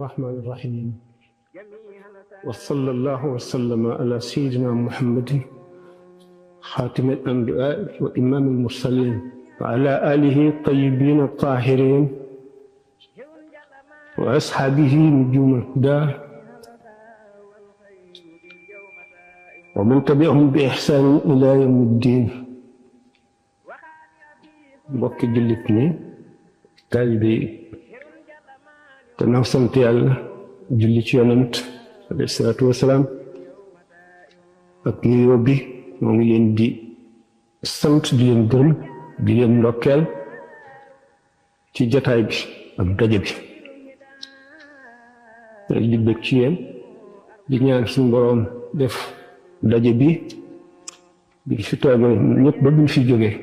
الرحمن الرحيم وصلى الله وسلم على سيدنا محمد خاتم الأنبياء وإمام المرسلين وعلى آله الطيبين الطاهرين وأصحابه نجوم الهدى ومن تبعهم بإحسان إلى يوم الدين. mbokki jullit ñi taalibe yi gannaaw sant yàlla julli ci yonent alayhi salaatu wasalaam ak nuyoo bi moo ngi leen di sant di leen gërëm di leen ndokkeel ci jataay bi ak daje bi di bëgg ci yéen di ñaan suñu boroom def daje bi bi fi toogee ñëpp ba buñ fi jógee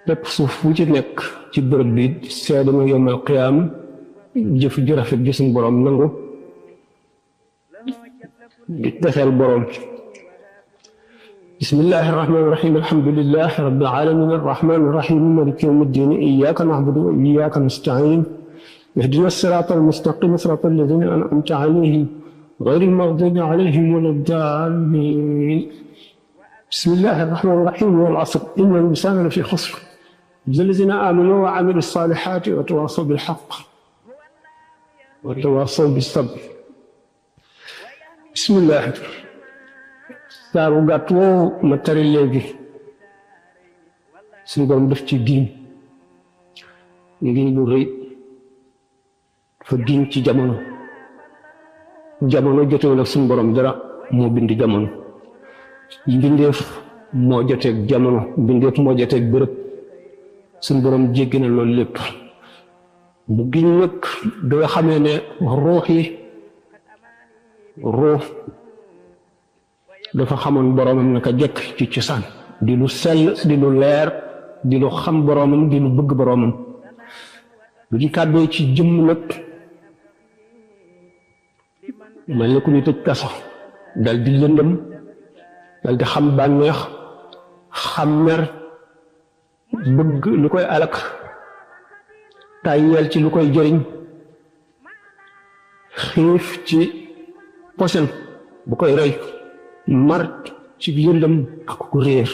lépp suuf bu ci nekk ci bërëb bi seede ma yomal qiyaam jëf ju rafet ji suñu boroom nangu di texeel boroom. bismillahi rahmaani rahim alhamdulillahi rabbil alamin arrahmani rahim maliki yawmi ddin iyyaka na'budu wa iyyaka nasta'in ihdina sirata almustaqim sirata alladhina an'amta alayhim ghayril maghdubi alayhim waladdallin. bismillahi arrahmani rahim wal 'asr innal insana lafi khusr illa alladhina amanu wa 'amilu salihati wa tawasaw bil haqq wa tawasaw bis sabr. bismillah. saaru gàtt woo ma tari léegi suñu borom def ci giñ ngiñ lu rëy fa giñ ci jamono jotewul ak suñu borom dara moo bind jamono mbindeef moo joteeg jamono mbindeef moo joteeg bërëb suñu borom jéggi na loolu lépp bu giñ nag da nga xamee ne ruux dafa xamoon boroomam naka jekk ci cosaan di lu sell di lu leer di lu xam boroomam di lu bëgg boroomam lu di kàddoo ci jëmm nag mel ni ku ñu tëj kaso dal di lëndëm dal di xam bànneex xam mer bëgg lu koy alak tàyyeel ci lu koy jëriñ xiif ci posen bu koy rey mar ci lëndëm ak ku réer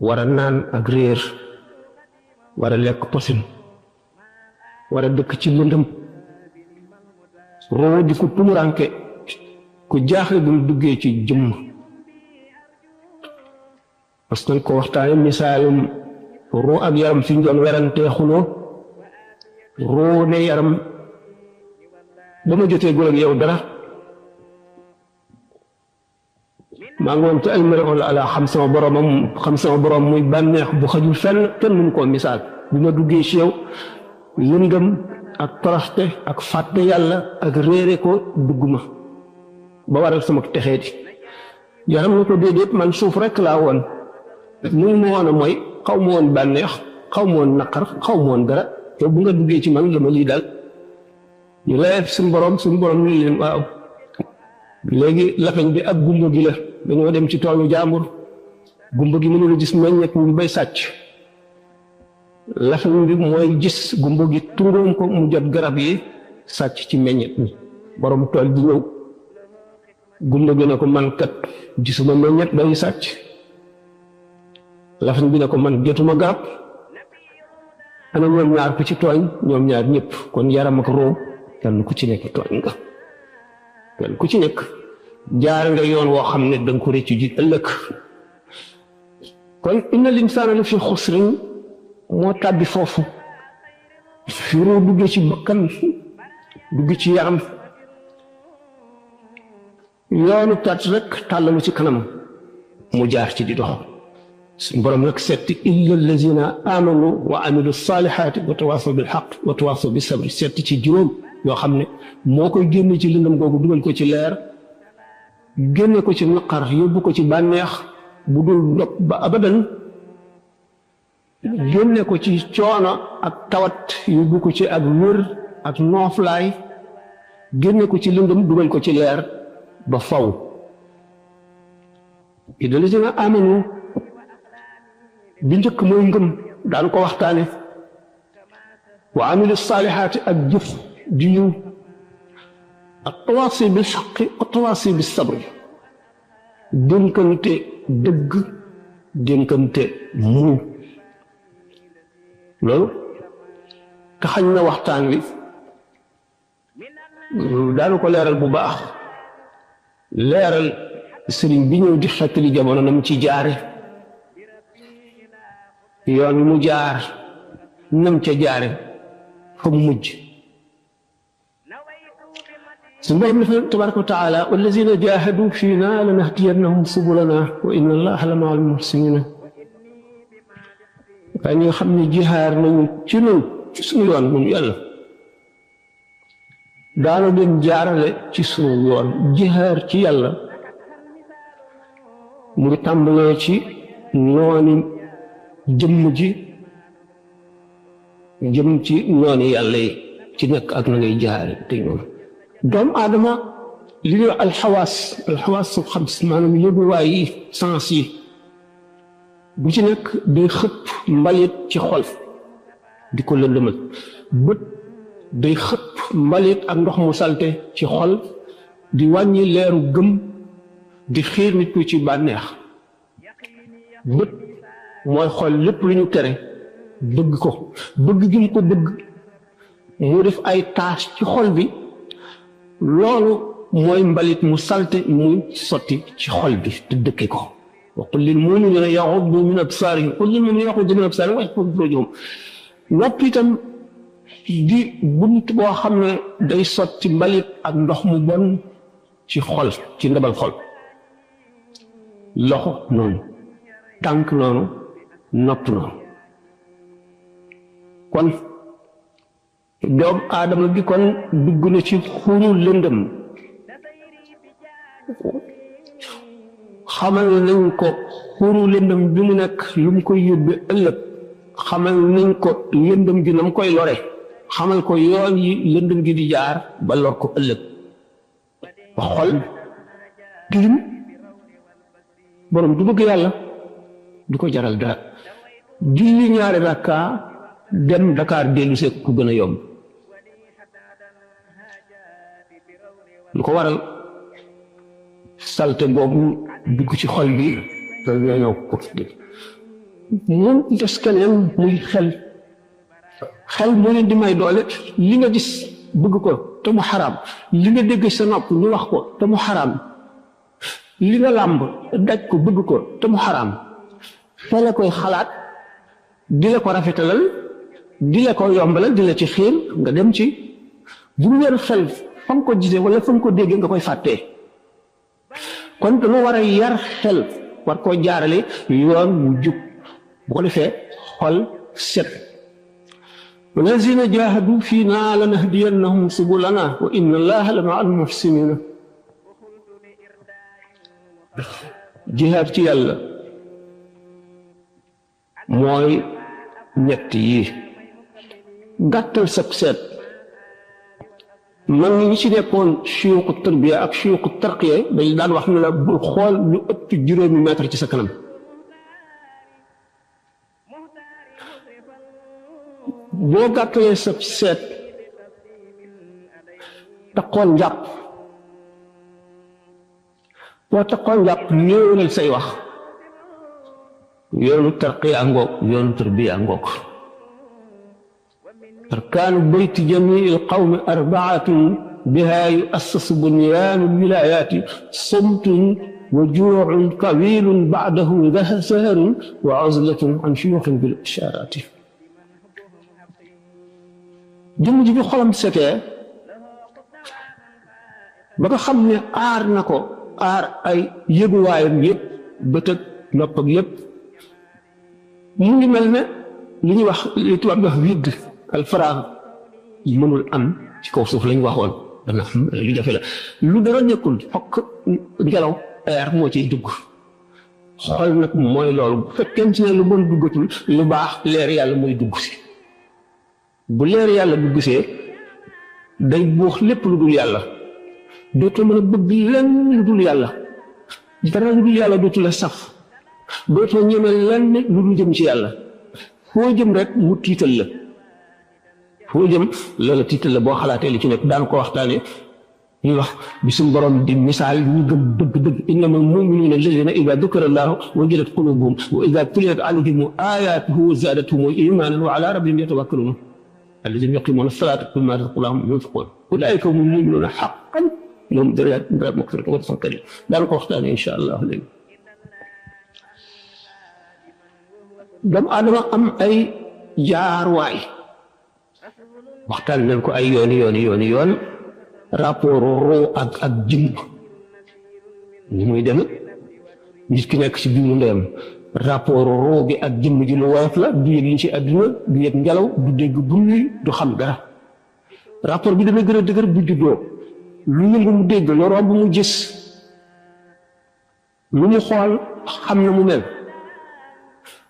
war a naan ak réer war a lekk posen war a dëkk ci lëndëm roo di ku tumuranke ku jaaxle bu mu duggee ci jëmm parce que ko waxtaane misaalum roo ak yaram fi ñu doon werantee xuloo roo ne yaram ba ma jotee gul ak yow dara maa ngi woon ci almariul ala xam sama borom muy bànneex bu xajul fenn kenn mënu koo misaal bi ma duggee ci yow lëndëm ak toroxte ak fàtte yàlla ak réere ko dugg ma ba waral sama texee di yaram na ko déedéet man suuf rekk laa woon muy ma woon a mooy xaw ma woon bànneex xaw ma woon naqar xaw ma woon dara te bu nga duggee ci man la ma lii daal ñu leer suñu borom ñu leen waaw léegi lafañ bi ak gumba gi la dañoo dem ci toolu jaambur gumba gi mënula gis meññet ñu bay sàcc lafañ bi mooy gis gumba gi tungoom ko mu jot garab yi sàcc ci meññet mi borom tool bi ñëw gumba gi ne ko man kat gisuma meññet bay sàcc lafañ bi ne ko man jotuma garab ana ñoom ñaar ku ci tooñ ñoom ñaar ñëpp kon yaram ak roo kenn ku ci nekk tooñ nga kenn ku ci nekk jaar nga yoon woo xam ne danga ko réccu ji ëllëg kon inna linsaana la fi xusrin moo tàbbi foofu fi roo duggee ci bakkan dugg ci yaram yoonu tat rek tàllalu ci kanam mu jaar ci di dox suñu borom nag setti illa allazina amanu wa amilu salihaati wa tawaasaw bil xaq wa tawaasaw bis sabri setti ci juróom yoo xam ne moo koy génne ci lëndëm googu dugal ko ci leer génne ko ci naqar yóbbu ko ci bànneex bu dul dog ba abadan génne ko ci coono ak tawat yóbbu ko ci ak wér ak nooflaay génne ko ci lëndëm dugal ko ci leer ba faw ida lazina amanu bi njëkk mooy ngëm daan ko waxtaane wa amilu saalihaati ak jëf di yiw ak tawaasi bil xaqi ak tawaasi bis sabri dénkante dëgg dénkante muñ loolu taxañ na waxtaan wi daanu ko leeral bu baax leeral sëriñ bi ñëw di xettali jamono na mu ci jaare yoon mu jaar nam ca jaare fa mu mujj suñu borom dafa tabaraka wa taala wallazina jahadu fiina lanahdiyannahum subulana wa inna allaha la maa al muhsinina waaye ñi nga xam ne jihaar nañu ci nun ci suñu yoon moom yàlla daana leen jaarale ci suñu yoon jihaar ci yàlla mu ngi tàmbalee ci nooni jëmm ji jëm ci nooni yàlla yi ci nekk ak na ngay jaare te ñoom doomu aadama li ñuy wax alxawaas su xam si maanaam yóbbuwaay yi sens yi bu ci nekk day xëpp mbalit ci xol di ko lëndëmal bët day xëpp mbalit ak ndox mu salte ci xol di wàññi leeru gëm di xiir nit ku ci bànneex bët mooy xol lépp lu ñu tere bëgg ko bëgg gi mu ko bëgg mu def ay taas ci xol bi loolu mooy mbalit mu salte muy sotti ci xol bi te dëkke ko wa qul lil mu'minina yaghuddu min absarihim qul lil mu'minina yaghuddu min absarihim wa yahfazu furujahum nopp itam di bunt boo xam ne day sotti mbalit ak ndox mu bon ci xol ci ndabal xol loxo noonu tànk noonu nopp noonu kon doomu aadama bi kon dugg na ci xuru lëndëm xamal nañ ko xuru lëndëm bi mu nekk lu mu koy yóbbe ëllëg xamal nañ ko lëndëm gi na mu koy lore xamal ko yoon yi lëndëm gi di jaar ba lor ko ëllëg ba xol tilim borom du bëgg yàlla du ko jaral dara julli ñaari rakka dem Dakar dellu see ku gën a yomb lu ko waral salte boobu dugg ci xol bi loolu ñoo ko moom des keneen muy xel moo leen di may doole li nga gis bëgg ko te mu xaraam li nga dégg sa nopp ñu wax ko te mu xaraam li nga làmb daj ko bëgg ko te mu xaraam xel a koy xalaat di la ko rafetalal di la ko yombalal di la ci xiir nga dem ci bu mu leen xel fa nga ko gisee wala fa nga ko déggee nga koy fàttee kon dañoo war a yar xel war koo jaarale yoon wu jub bu ko defee xol set wallazina jahadu fiina lanahdiyannahum subulana wa inna allaha la maa al muhsinina jihaad ci yàlla mooy ñett yi gàttal sab seet man ñi ci nekkoon suyuuxu tarbiya ak suyuuxu tarqiya dañ daan wax ne la bul xool lu ëpp juróomi mètre ci sa kanam boo gàttalee sab seet taqoon njàpp boo taqoon njàpp néewalal say wax yoonu tarqiya ngoog yoonu tarbiya ngoog arkaanu bayti jamii alqawmi arbaatun biha yuassasu bunyaanu lwilayaati sumtun wa juucun tawilun bacdahu saharun wa azlatun an shuyuuxin bil ishaaraati jëmm ji bi xolam setee ba nga xam ne aar na ko aar ay yëguwaayam yëpp bët ak nopp ak yëpp mu ngi mel ne li ñuy wax li tubaab di wax vide alfaraax mënul am ci kaw suuf lañ waxoon dana am lu jafe la lu dara nekkul fokk ngelaw air moo ciy dugg xol nag mooy loolu bu fekkee ci ne lu bon duggatul lu baax leer yàlla mooy dugg si bu leer yàlla dugg see day buux lépp lu dul yàlla dootul mën a bëgg lenn lu dul yàlla dara lu dul yàlla dootul la saf dootoo ñeme lenn lu dul jëm ci yàlla foo jëm rek mu tiital la foo jëm loola tiital la boo xalaatee li ci nekk daan ko waxtaane ñuy wax bi suñu borom di misaal ñu gëm dëgg-dëgg innamal mu'minuuna allaziina izaa dukira llaahu wajilat quluubuhum wa izaa tuliyat alayhim aayaatuhu zaadathum iimaanan wa alaa rabbihim yatawakkaluun allaziina yuqiimuuna s-salaata wa mimmaa razaqnaahum yunfiquun ulaa'ika humul mu'minuuna haqqan lahum darajaatun 'inda rabbihim maghfiratun wa rizqun kariim daan ko waxtaane incha allah léegi. doomu aadama am ay jaarwaay waxtaan nañ ko ay yoon rapport roo ak jëmm ni muy dem nit ki nekk ci biiru ndeyam rapport roo bi ak jëmm ji lu woyof la du yëg li ci àdduna du yëg ngelaw du dégg bruit du xam dara rapport bi dana gën a dëgër bu juddoo lu yëngu mu dégg lu romb mu gis lu mu xool xam na mu mel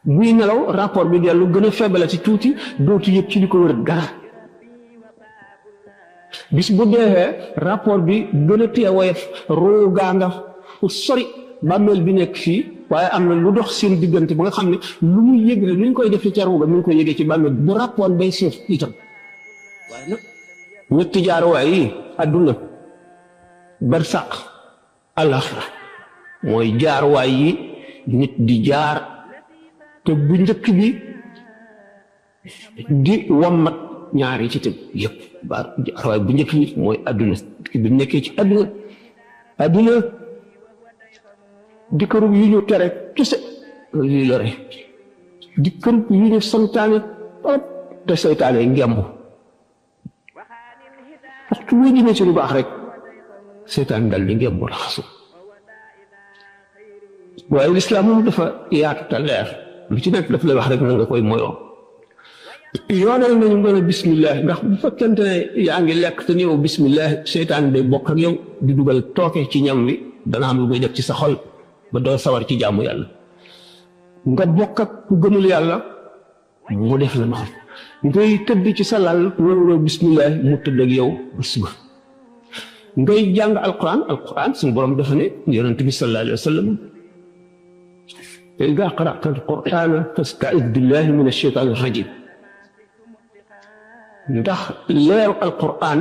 buy nelaw rapport bi dellu gën a faible ci tuuti dootu yëg ci li ko wër dara bis bu deewee rapport bi gën a téye woyof roo gaa nga fu sori bàmmeel bi nekk fii waaye am na lu dox seen diggante ba nga xam ne lu muy yëg lu ñu koy def ci roo ga mu ngi koy yëgee ci bàmmeel bu rapport bay seef itam waaye nag ñetti jaaruwaay yi àdduna barsàq àllaaxira mooy jaaruwaay yi nit di jaar te bu njëkk bi di wommat ñaari ci tëb yëpp waaye bu njëkk bi mooy àdduna bi mu nekkee ci àdduna di kërub yu ñu tere kese yuy lore di kërub yu ñu santaane trop te seytaane ngemb waxtu woo jëmee ci lu baax rek seytaan dal di ngemb raxasu waaye lislaam moom dafa yaatu te leer lu ci nekk daf lay wax rek na nga koy moyoo yoonal nañu nga ne bismillah ndax bu fekkente ne yaa ngi lekk te néew bismillah seytaan day bokk ak yow di dugal tooke ci ñam wi dana am lu muy def ci sa xol ba doo sawar ci jaamu yàlla nga bokk ak ku gëmul yàlla mu def la noonu ngay tëdd ci sa lal loolu bismillah mu tëdd ak yow ba suba ngay jàng alquran suñu borom dafa ne yonent bi sallallahu alayhi wa sallam idaa qara'ta alqur'ana fasta'iz billahi min ash-shaytaani rajim ndax leeru alquran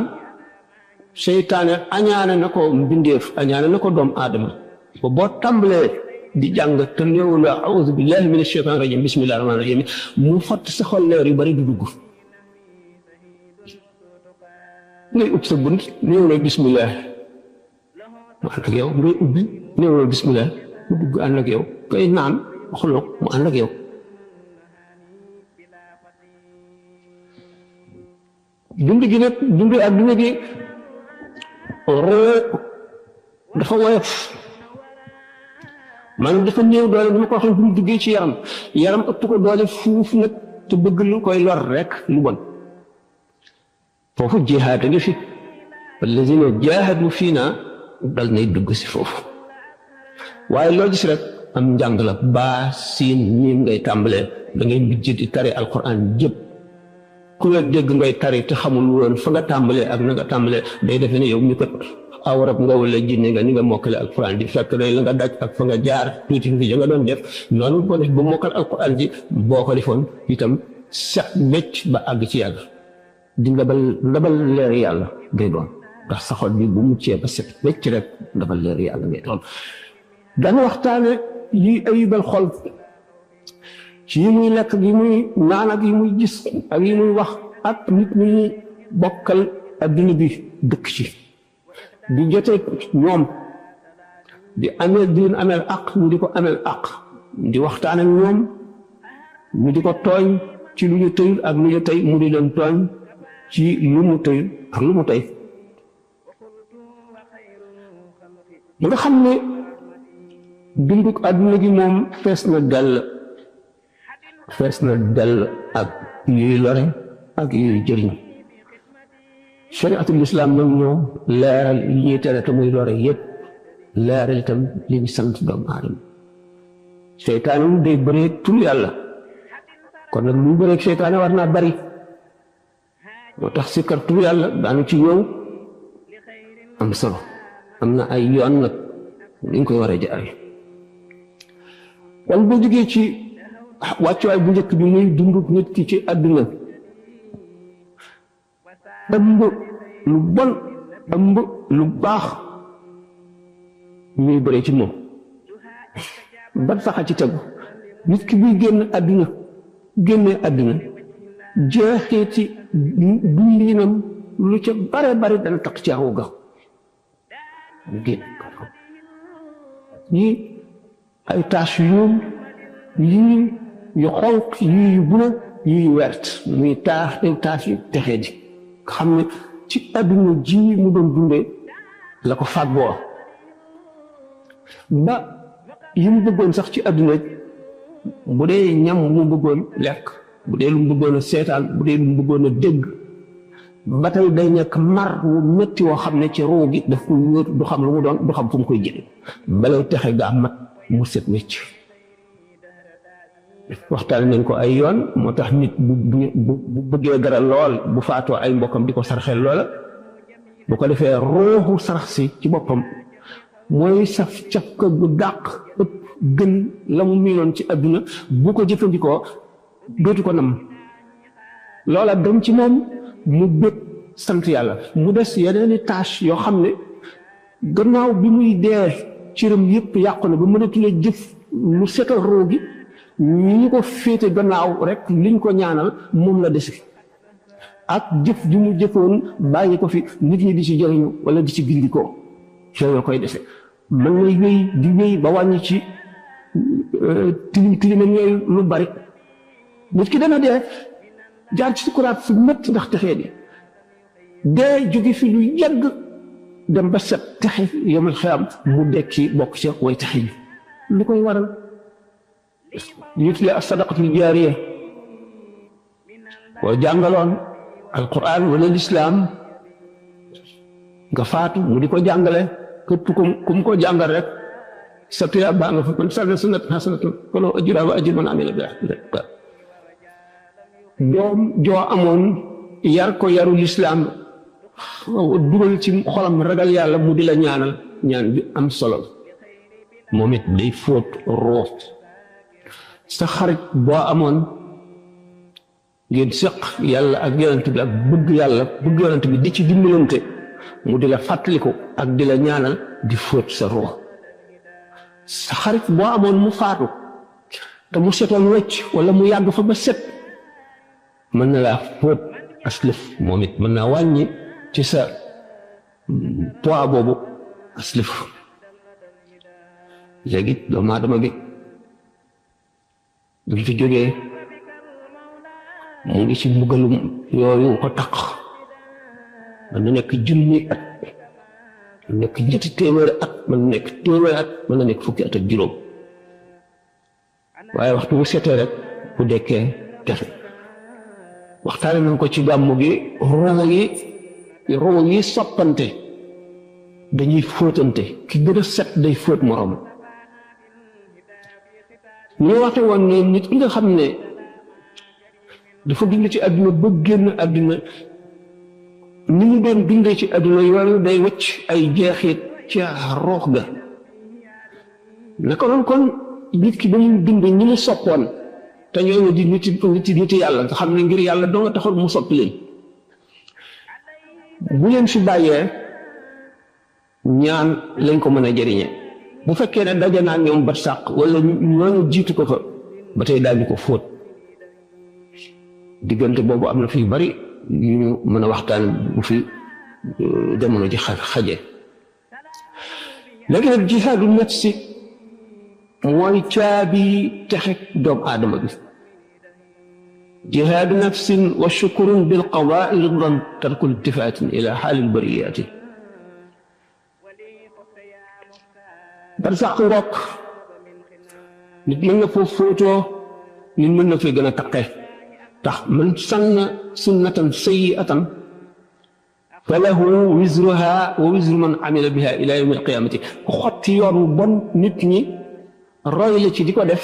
seytaane añaane na ko mbindeef añaane na ko doomu aadama ba boo tàmbalee di jàng te néew la a'uuzu billahi min ash-shaytaani rajim bismillahi rahmaani rahim mu fott sa xol leer yu bari du dugg ngay ub sa bunt néew la bismillah mu ànd ak yow ngay ubbi néew la bismillah mu dugg ànd ak yow kay naan waxuloo mu ànd ak yow dund gi nag dund adduna gi roo dafa woyof maanaam dafa néew doole ni ma ko waxee bu mu duggee ci yaram ëpp ko doole fuuf nag te bëgg lu koy lor rek lu bon foofu jihaad a ngi fi allazina jaahadu fiina dal nay dugg si foofu waaye loo gis rek am njàng la baa siin miim ngay tàmbalee da ngay bijj di tari alquran jëpp ku la dégg ngay tari te xamul woon fa nga tàmbalee ak na nga tàmbalee day defe ne yow mi ko aw rab nga wala jinne nga ni nga mokkale alquran di fekk ne la nga daj ak fa nga jaar tuuti fi nga doon def noonu ko def ba mokkal alquran ji boo ko defoon itam set wecc ba àgg ci yàlla di ndabal leer yàlla ngay doon ndax sa xol bi bu muccee ba set wecc rek ndabal leer yàlla ngay doon dana waxtaane yi ayibal xol ci yi muy lekk ak yi muy naan ak yi muy gis ak yi muy wax ak nit ñi muy bokkal adduna bi dëkk ci di jotee ñoom di leen ameel àq ñu di ko ameel àq di waxtaan ak ñoom ñu di ko tooñ ci lu ñu tëyul ak lu ñu tey mu di leen tooñ ci lu mu tëyul ak lu mu tey ba nga xam ne dunduk adduna gi moom fees na dell ak yuy lore ak yuy jëriñ shariatul islam nag ñoo leeral yi ñuy tere te muy lore yépp leeral itam li ñu sant doomu aadama seytaane mu day bëreeg tur yàlla kon nag lu bëreeg seytaane war naa bari moo tax sikkar tur yàlla daanu ci ñëw am solo am na ay yoon nag ni ñu koy war a jaare kon boo jógee ci wàccuwaay bu njëkk bi muy dund nit ki ci àdduna ëmb lu bon ëmb lu baax ñuy bëree ci moom ban saxa ci tegu nit ki buy génnee àdduna jeexeeti dundinam lu ca bare bare dana tax ci awu ga génn ñii ay taas yu yii yu xonq yii yu bula yii yu wert muy taas yu texee di xam ne ci àdduna ji mu doon dundee la ko fàggoo ba yi mu bëggoon sax ci àdduna bu dee ñam mu bëggoon lekk bu dee lu mu bëggoon a seetaan bu dee lu mu bëggoon a dégg ba tey day nekk mar wu métti woo xam ne ci ruu gi daf ko wóor du xam lu mu doon du xam fu mu koy jële balaw texe gaa mat mu set wecc waxtaan nañ ko ay yoon moo tax nit bu bëggee dara lool bu faatoo ay mbokkam di ko sarxel loola bu ko defee ruuxu sarax si ci boppam mooy saf cafka gu dàq ëpp gën la mu miinoon ci àdduna bu ko jëfandikoo dootu ko nam loola dem ci moom mu bëgg sant yàlla mu des yeneeni tâche yoo xam ne gannaaw bi muy dee cëram yëpp yàqu na ba mënatula jëf lu setal roo gi ñi ko féete gannaaw rek liñ ko ñaanal moom la desi ak jëf ju mu jëfoon bàyyi ko fi nit ñi di ci jëriñu wala di ci gindikoo yooyu koy defe mën na wéy di wéy ba wàññi ci tilim yooyu lu bari nit ki dana dee jaar ci sukuraat fu métti ndax texee di dee jóge fi lu yàgg dem ba set texe yomal xiyam mu dekki bokk ca way texe yi lu koy waral ñu tuddee as-sadaqatul jaariya boo jàngaloon alquran wala lislaam nga faatu mu di ko jàngale képp ku mu ko jàngal rek sa tuyaa baa nga fa man sanna sunnatan hasanatan falahu ajruhaa wa ajru man amila bihaa doom joo amoon yar ko yaru lislaam dugal ci xolam ragal yàlla mu di la ñaanal ñaan bi am solo moom it day fóot roof sa xarit boo amoon ngeen séq yàlla ak yonent bi ak bëgg yàlla bëgg yonent bi di ci dimbalante mu di la fàttaliku ak di la ñaanal di fóot sa roox sa xarit boo amoon mu faatu te mu setoon wecc wala mu yàgg fa ba set mën na laa fóot aslëf moom it mën naa wàññi ci sa poids boobu aslëf léegi doomu aadama bi bu fi jógee mu ngi ci mbugalum yooyu ko taq mën na nekk junni at mën na nekk ñetti téeméeri at mën na nekk téeméeri at mën na nekk fukki at ak juróom waaye waxtu bu setee rek bu dekkee tefe waxtaane nañ ko ci gàmmu gi roo yi soppante dañuy fóotante ki gën a set day fóot moroom ñu waxte woon ne nit ki nga xam ne dafa dund ci àdduna ba génn àdduna ni mu doon dundee ci àdduna yooyu day wëcc ay jeexit ci roox ga naka noonu kon nit ki ba mu dund ñi mu soppoon te ñooñu di niti yàlla nga xam ne ngir yàlla doo nga taxoon mu soppi leen bu leen fi bàyyee ñaan lañ ko mën a jëriñe bu fekkee ne daje naa ñoom bat sàq wala ñooñu jiitu ko fa ba tey daal di ko fóot diggante boobu am na fi bari yu ñu mën a waxtaan bu fi jamono ji xaje léegi nag jihaadu nafsi mooy caabi texek doomu aadama bi jihaadu nafsin wa shukurun bil qadaa ridan tarku iltifaatin ila xaali lbariyaati barsàq ngoog nit mën na foofu fóotoo nit mën na fee gën a taqe tax man sanna sunnatan sayyi'atan falahu wizruha wa wizru man amila biha ila yawmi alqiyamati ku xotti yoon wu bon nit ñi roy la ci di ko def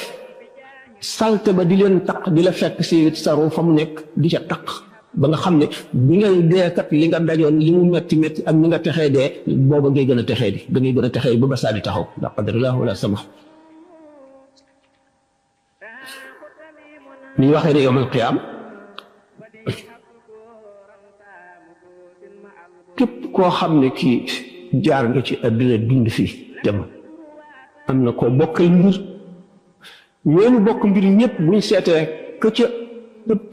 salte ba di leen taq di la fekk si saru fa mu nekk di ca taq ba nga xam ne bi ngay dee kat li nga dajoon li mu metti metti ak ni nga texee dee booba ngay gën a texee di da ngay gën a texee ba ba saa di taxaw la qadarullah wala sama ni ñu waxee ne yawmal qiyaam képp koo xam ne kii jaar nga ci àddina dund fi dem am na koo bokkal mbir ñooñu bokk mbir ñëpp buñ seetee ka ca ëpp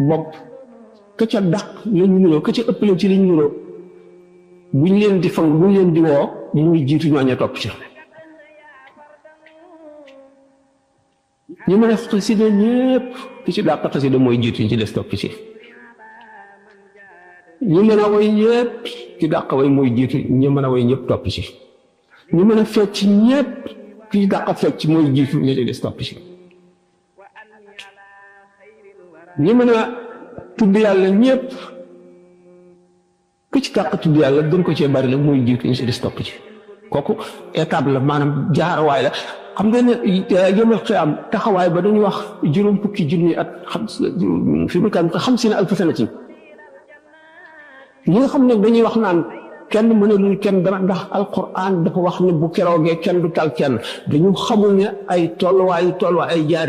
bopp ka ca dàq la ñu nuroo ka ca ëpp leen ci li ñu nuroo buñ leen di fang buñ leen di woo muy jiitu ñooña topp ci ñu mën a xasida ñëpp ki ci dàq xasida mooy jiitu ñu ci des topp ci ñu mën a way ñëpp ki dàq way mooy jiitu ñu mën a way ñëpp topp ci ñu mën a fecc ñëpp ki dàq fecc mooy jiitu ñu ci des topp ci ñu mën a tudd yàlla ñëpp ki ci dàq tudd yàlla gën ko cee bari la mooy jiitu ñu ci des topp ci kooku étape la maanaam jaarwaay la xam nga ne yëmal xiyaam taxawaay ba dañuy wax juróom fukki junni at fi mu kan xam si ne alfa sanatin ñi nga xam ne dañuy wax naan kenn mënalul kenn dara ndax alquran dafa wax ne bu keroogee kenn du tal kenn dañu xamul ne ay tolluwaay ay jaar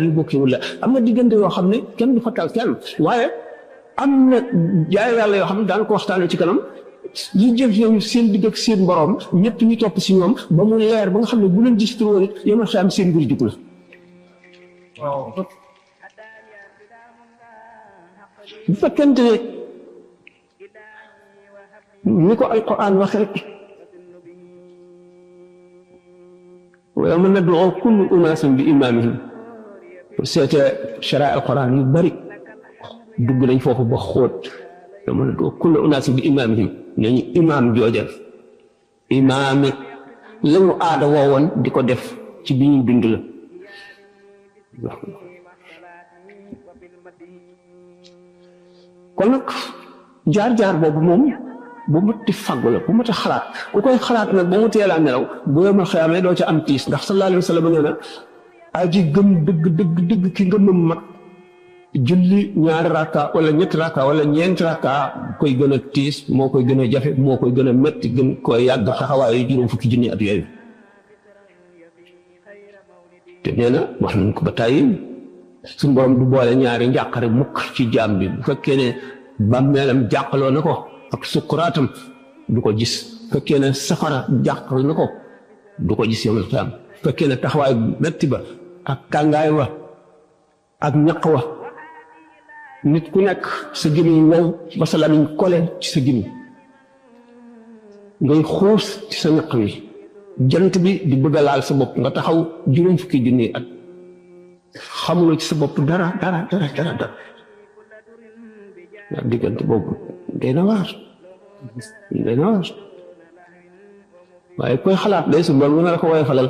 yu bokkiwul la am na diggante yoo xam ne kenn du fa tal kenn waaye am na jaay yàlla yoo xam ne daan ko waxtaanee ci kanam yi jëf yow seen digg ak seen borom ñëpp ñu topp si ñoom ba mu leer ba nga xam ne bu leen gis woon it yéen a xam seen mbir jug la bu fekkente ne ni ko alquran waxee wa yawma nad'u kulla unaasin bi imaamihim seete sharaa alquran yu bari dugg nañ foofu ba xóot yawma nad'u kulla unaasin bi imaamihim nañu imaam jooja imaami lañu aada woowoon di ko def ci bi ñuy dund la kon nag jaar-jaar boobu moom bu mu ti faggu la bu mu ti xalaat ku koy xalaat nag ba mu teelaa nelaw bu yemal xëyaamee doo ca am tiis ndax sallallahu alayhi wa sallam nee na aji gëm dëgg ki ngëmam mat julli ñaari rakka wala ñetti rakka wala ñeenti rakka koy gën a tiis moo koy gën a jafe moo koy gën a métti gën koy yàgg taxawaayu juróom fukki junni at yooyu te nee na wax nañ ko ba tàyyi suñu borom du boole ñaari njàqare mukk ci jaam bi bu fekkee ne bàmmeelam jàqaloo na ko ak sukkuraatam du ko gis fekkee ne safara jàqal na ko du ko gis yawmal qiyaama fekkee ne taxawaay metti ba ak tàngaay wa ak ñaq wa nit ku nekk sa gémmiñ wow ba sa lamiñ kole ci sa gémmiñ ngay xuus ci sa ñaq wi jant bi di bëgg a laal sa bopp nga taxaw juróom fukki junni at xamuloo ci sa bopp dara waaw diggante boobu day na waar waaye koy xalaat day su borom mën na la ko woye falal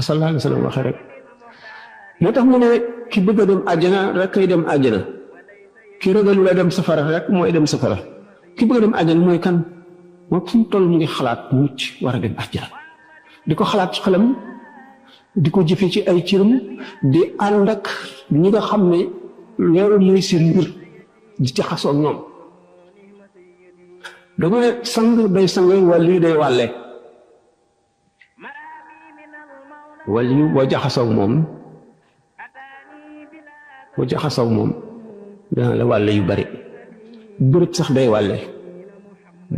sallallahu alayhi wa sallam waxee rek moo tax mu ne ki bëgg a dem àjjana rek kay dem àjjana ki ragalu la dem safara rek mooy dem safara ki bëgg a dem àjjana mooy kan moo fu mu toll mu ngi xalaat mucc war a dem àjjana di ko xalaat ci xelam di ko jëfe ci ay cëram di ànd ak ñi nga xam ne loolu mooy seen mbir di jaxasoo ak ñoom dama ne sang day sang wàll yu day wàlle wàll yu boo jaxasoo ak moom dana la wàlle yu bari bërëb sax day wàlle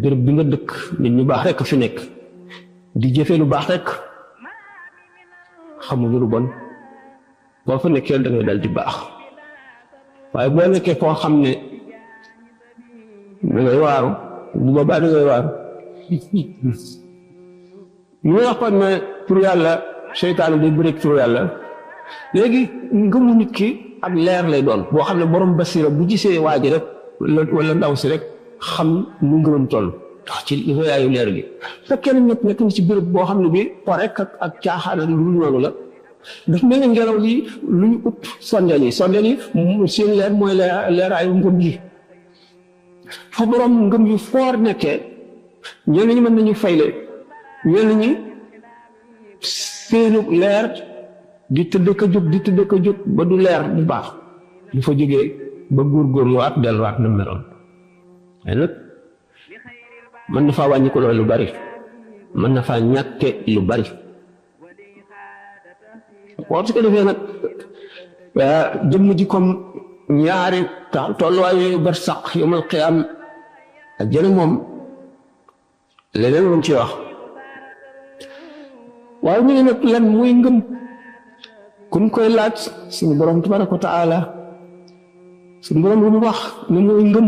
bërëb bi nga dëkk nit ñu baax rekk fi nekk di jëfe lu baax rekk xamuñu lu bon boo fa nekkee da ngay dal di baax waaye boo nekkee koo xam ne da ngay waaru bu boobaa da ngay waaru ñu wax kon ne tur yàlla seytaane day bëreeg tur yàlla léegi ngëmu nit ki ak leer lay doon boo xam ne borom basira bu gisee waa ji rek wala ndaw si rek xam nu ngëmam toll ndax ci yaayu leer gi fekkee ne nekk na ci béréb boo xam ne bi po rek ak caaxaan lu noonu la daf mel ne ngelaw li lu ñu upp sondeel yi seen leer mooy leeraayu ngëm yi fa borom ngëm yu foor nekkee ñenn ñi mën nañu fayle ñenn ñi seenu leer di tëdd ka jóg ba du leer bu baax du fa jógee ba góorgóorluwaat delluwaat na meloon waaye nag mën na faa wàññi ko loolu lu bari mën na faa ñàkke lu bari boo su ko defee nag jëmm ji comme ñaari tolluwaayu barsaq yawmal qiyaam àjjana moom leneen lañ ci wax waaye ñu ne nag lan mooy ngëm kum koy laaj suñu borom tabaraka wa taala suñu borom lu mu wax ne mooy ngëm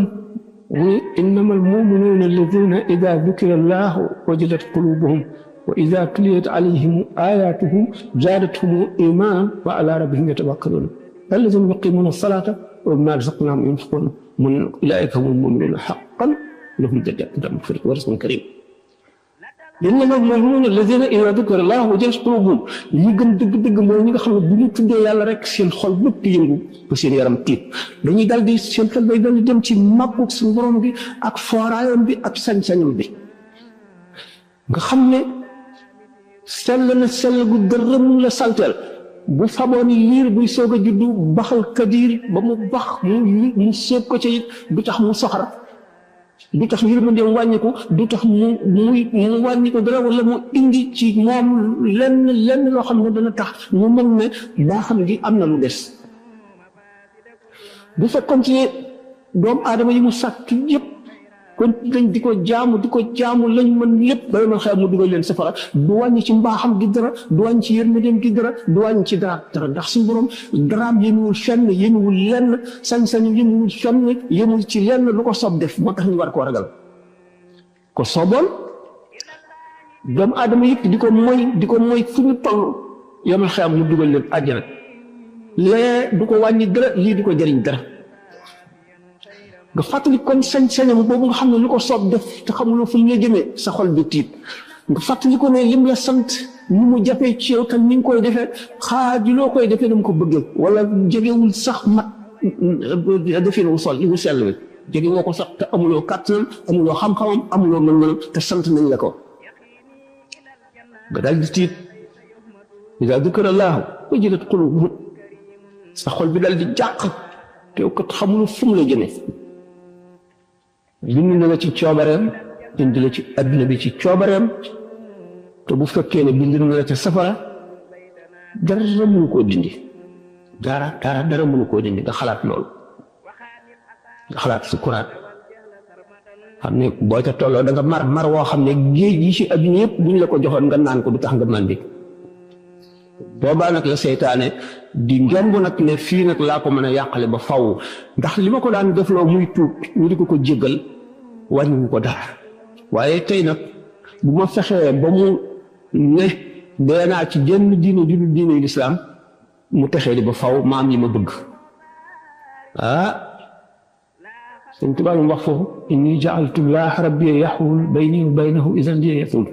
muy innama almuminuuna alladina ida dukira allahu wajilat qulubuhum wa ida tuliyat alayhim ayatuhu zaadathum imanan wa ala rabbihim yatawakkaluun alladina yuqimuna alsalata wa mimma razaqnahum yunfiqun mun ulaika hum almuminuuna haqqan lahum jannatun maghfiratan wa rizqun karim innama almuminuuna alladina ida dukira allahu wajilat qulubuhum ñi gëm dëgg-dëgg mooy ñi nga xam ne bu ñu tuddee yàlla rek seen xol bépp yëngu ba seen yaram tiit dañuy dal di seen xel day dal di dem ci màggug suñu borom bi ak fooraayam bi ak sañ-sañam bi nga xam ne sell na sell gu dërëm la salteel bu faboon liir buy soog a juddu baxal kadir ba mu bax mu séeb ko ci it du tax mu soxara du tax yërmandeem wàññiku du tax mu wàññiku dara wala mu indi ci moom lenn loo xam ne dana tax mu mel ne baa xam gi am na lu des bu fekkoon ci doomu aadama yi mu sàkk yëpp kon dañ di ko jaamu lañ mën lépp ba ma xew mu dugal leen safara du wàññi ci mbaaxam gi dara du wàññi ci yërmandeem gi dara du wàññi ci dara ndax suñu borom daraam yémuwul fenn yémuwul lenn sañ-sañu yémuwul fenn yémul ci lenn lu ko soob def moo tax ñu war koo ragal ko sooboon doomu aadama yëpp di ko moy fu ñu toll yomal xew mu dugal leen àjjana lee du ko wàññi dara lii du ko jëriñ dara nga fàttali kon sañ-sañam boobu nga xam ne lu ko soob def te xamuloo fu ñu la jëmee sa xol bi tiit nga fàttali ko ne lim la sant ni mu jafee ci yow tam ni nga koy defee xaajuloo koy defee dama ko bëggee wala jegewul sax mat defee wu sol li mu sell bi jege woo ko sax te amuloo kàttanam amuloo xam-xamam amuloo mën-mënam te sant nañ la ko nga daal di tiit idaa dukira llaahu wajilat quluubuhum sa xol bi daal di jàq te kat xamuloo fu mu la jëmee bind na la ci coobareem indi la ci adduna bi ci coobareem te bu fekkee ne bind na la ca safara dara mënu koo dindi dara mënu koo dindi nga xalaat loolu nga xalaat sukuraat xam ne boo ca tolloo da nga mar woo xam ne géej yi ci adduna yëpp buñ la ko joxoon nga naan ko du tax nga màndi boobaa nag la seytaane di ngemb nag ne fii nag laa ko mën a yàqale ba faw ndax li ma ko daan defloo muy tuub ñu di ko jéggal wàññiwu ko dara waaye tey nag bu ma fexee ba mu ne dee naa ci jenn diine ju dul diine lislaam mu texee di ba faw maam yi ma bëgg sëñ Tuubaa mu wax foofu inni ja'altu llaaha rabbi yaxul bayni wa baynahu idan di yatul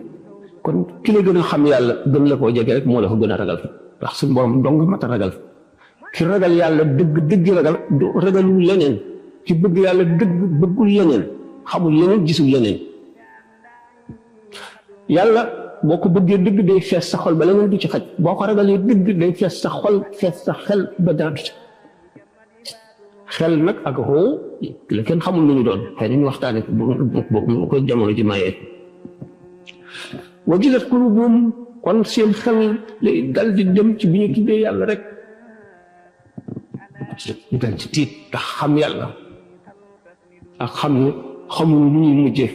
kon ki la gën a xam yàlla gën la koo jege rek moo la ko gën a ragal ndax suñu borom dong mat a ragal ki ragal yàlla dëgg ragal du ragalul leneen ki bëgg yàlla dëgg bëggul leneen xamul leneen gisul leneen yàlla boo ko bëggee dëgg day fees sa xol ba leneen du ci xaj boo ko ragalee dëgg day fees sa xol fees sa xel ba dara du ci xel nag ak xoo la kenn xamul lu ñu doon xëy na ñu waxtaane bu ko jamono ji mayee wajilat quluubuhum kon seen xel lay dal di dem ci bi ñu tuddee yàlla rek ñu dal ci tiit ndax xam yàlla ak xam ne xamuñu lu ñuy mujjee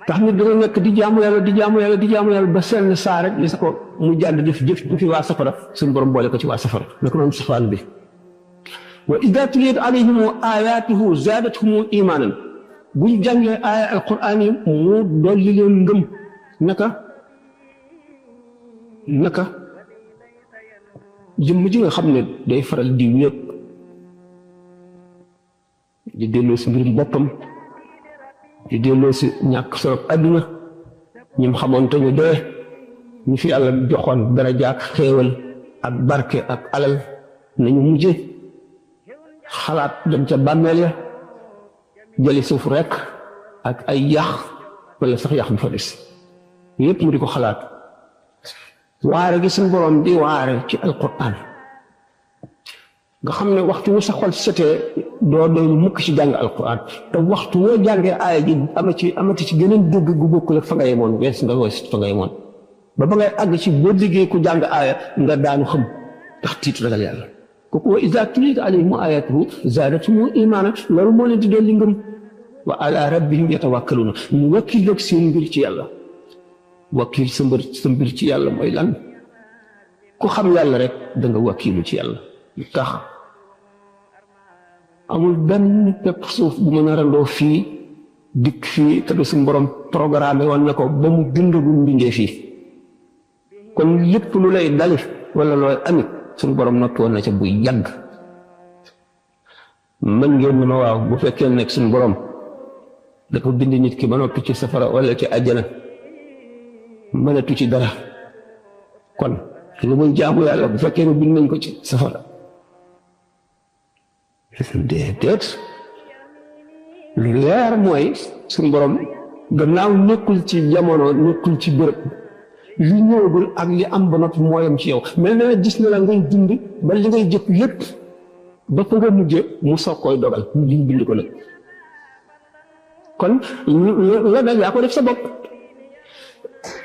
tax nit dana nekk di jaamu yàlla ba seen saa rek li sa ko mu jàdd def jëf fi waa safara suñu borom boole ko ci waa safara naka noonu safaan bi wa idaa tuliyat alayhim aayaatuhu zaadathum imaanan bu ñu jàngee aaya alquraan yi mu dolli leen ngëm naka jëmm ji nga xam ne day faral di wéet di delloo si mbirum boppam di delloo si ñàkk solo àdduna ñim xamoon te ñu dee ñu fi yàlla joxoon daraja ak xéewal ak barke ak alal nañu mujje xalaat dem ca bàmmeel ya jëli suuf rekk ak ay yax wala sax yax bi fa des yépp mu di ko xalaat waare gi suñu borom di waare ci alquran nga xam ne waxtu wu sa xol setee doo doon mukk ci jàng alquran te waxtu woo jàngee aaya ji amati ci geneen dégg gu bokkul ak fa nga yemoon wees nga wees fa nga yemoon ba ngay àgg ci boo déggee ku jàng aaya nga daanu xam ndax tiit ragal yàlla kooku wa izaa tuliyat alayhim aayaatuhu zaadathum iimaanan loolu moo leen di dolli ngëm wa ala rabbihim yatawakkaluna ñu wakkil ak seen mbir ci yàlla wakkil sa mbir ci yàlla mooy lan ku xam yàlla rek da nga wakkilu ci yàlla tax amul benn pepp suuf bu mën a randoo fii dikk fii te du suñu borom programme woon na ko ba mu bindagul mbindee fii kon lépp lu lay dali wala looy amit suñu borom noppi woon na ca buy yàgg mën ngeen ne ma waaw bu fekkee nekk suñu borom dafa bind nit ki ba noppi ci safara wala ci àjjana mënatu ci dara kon lu muy jaamu yàlla bu fekkee ne bind nañ ko ci safara déedéet lu leer mooy suñu borom gannaaw nekkul ci jamono nekkul ci bërëb li ñëwagul ak li am ba noppi mooyam ci yow mel na gis na la ngay dund ba li ngay jëf lépp ba fa nga mujje mu soog koy dogal ñu bind ko nag kon la nag yaa ko def sa bopp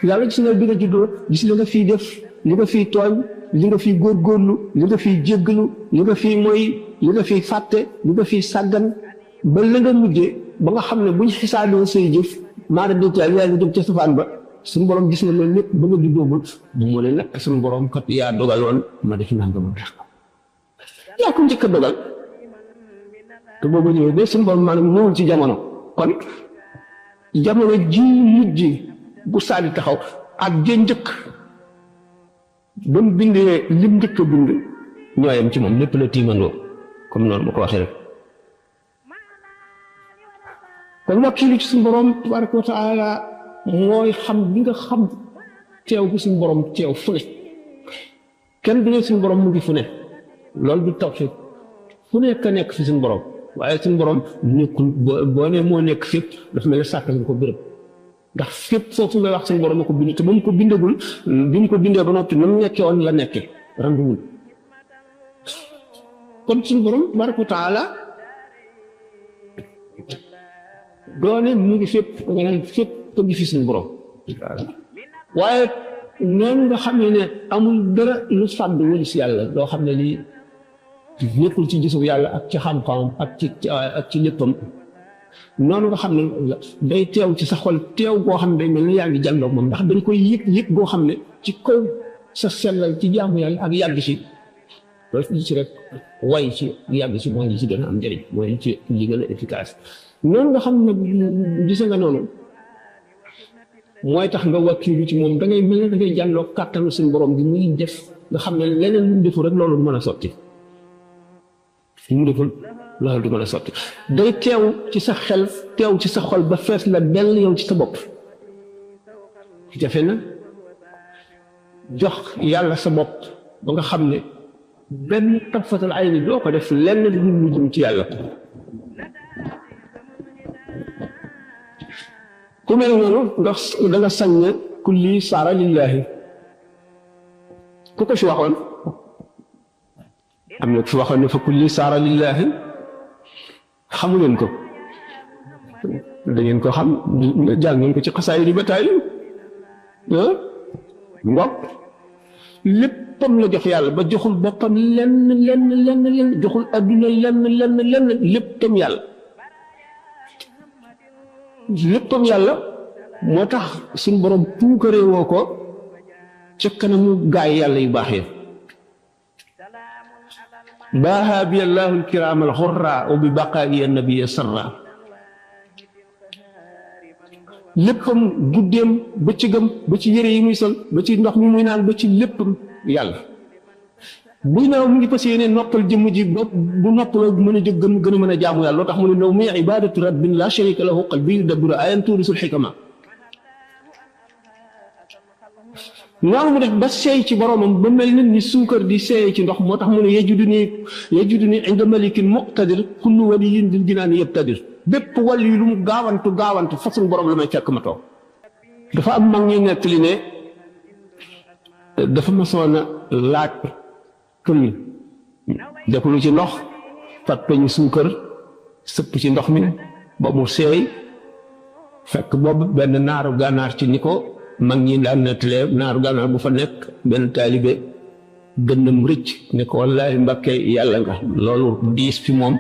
yàlla gis na bi nga juddoo gis li nga fiy def li nga fiy tooñ li nga fiy góorgóorlu li nga fiy jéggalu li nga fiy moy li nga fiy fàtte li nga fiy sàggan ba la nga mujje ba nga xam ne buñ xisaaboo say jëf maanaam di taal yaa ngi jëm ca safaan ba suñu borom gis na loolu lépp ba nga juddoo ba mu ne nag suñu borom kat yaa dogaloon ma def naa nga ma def yaa ko njëkk a dogal te boobu ñëwee ba suñu borom maanaam ñëwul ci jamono kon jamono ji mujj bu saali taxaw ak ja njëkk ba mu bindee lim njëkk a bind ñooyam ci moom lépp la tiimandoo comme noonu ma ko waxee rek kon wakkilu ci suñu borom tabaraka wa taala mooy xam bi nga xam teew bu suñu borom teew fu ne kenn du ne suñu borom mu ngi fu ne loolu du tawfiq fu nekk nekk fi suñu borom waaye suñu borom nekkul boo ne moo nekk fépp dafa mel ne sàkkal nga ko béréb ndax fépp foofu ngay wax suñu borom a ko bind te ba mu ko bindagul bi mu ko bindee ba noppi na mu nekkee woon la nekkee randuwul kon suñu borom tabaraka wa taala doone mu ngi fépp da nga naan fépp ko ngi fi suñu borom waaye noonu nga xam ne amul dara lu fàdd wëli si yàlla loo xam ne lii nekkul ci gisu yàlla ak ci xam-xamam ak ci léppam noonu nga xam ne day teew ci sa xol teew goo xam ne day mel ni yaa ngi jàndoog moom ndax dañ koy yëg goo xam ne ci kaw sa sellal ci jaamu yàlla ak yàgg si loolu ci rek way ci yàgg si mooy li ci gën a am njëriñ mooy ci li gën a efficace noonu nga xam ne gise nga noonu mooy tax nga wakkilu ci moom da ngay mel ne da ngay jàndoog kàttanu suñu borom bi muy def nga xam ne leneen lu mu deful rek loolu du mën a sotti lu mu deful loolu du mën a sotti day teew ci sa xel teew ci sa xol ba fees la dell yow ci sa bopp jafe na jox yàlla sa bopp ba nga xam ne benn tafatal ay ni doo ko def lenn lu jëm ci yàlla ku mel noonu ndax da nga sañ ne kulli saara lillaahi ku ko fi waxoon am na fi waxoon ne fa kulli saara lillaahi xamu leen ko da ngeen ko xam jàng ngeen ko ci xasaay di ba taay ngoog léppam la jox yàlla ba joxul boppam lenn joxul adduna lenn léppam yàlla léppam yàlla moo tax suñu borom puukaree woo ko ca kanamu gaay yàlla yu baax yi baaha bi allahu alkiram alxurra wa bi baqaayi annabiya sarra léppam guddeem bëccëgam ba ci yére yi muy sol ba ci ndox mi muy naan ba ci léppam yàlla buy naaw mu ngi fas yéene noppal jëmm ji bu noppaloo mën a jóg gën a mën a jaamu yàlla loo tax mu ne naw muy ibadatu rabbin la sharika lahu qalbi yudabbiru ayan tuurisul xikama noonu mu def ba seey ci boromam ba mel nit ni suukar di seey ci ndox moo tax mu ne yajudu ni inda malikin muqtadir kullu waliyin bil jinaani yabtadir bépp wàll yi lu mu gaawantu façon borom la may fekk ma toog dafa am mag ñuy nettali ne dafa masoon a laaj këll def lu ci ndox fat peñu suukar sëpp ci ndox mi ba mu seey fekk boobu benn naaru gànnaar ci ni ko mag ñi daan nettalee naaru gànnaar bu fa nekk benn taalibe gënnam rëcc ne ko wallaahi Mbàkke yàlla nga loolu diis fi moom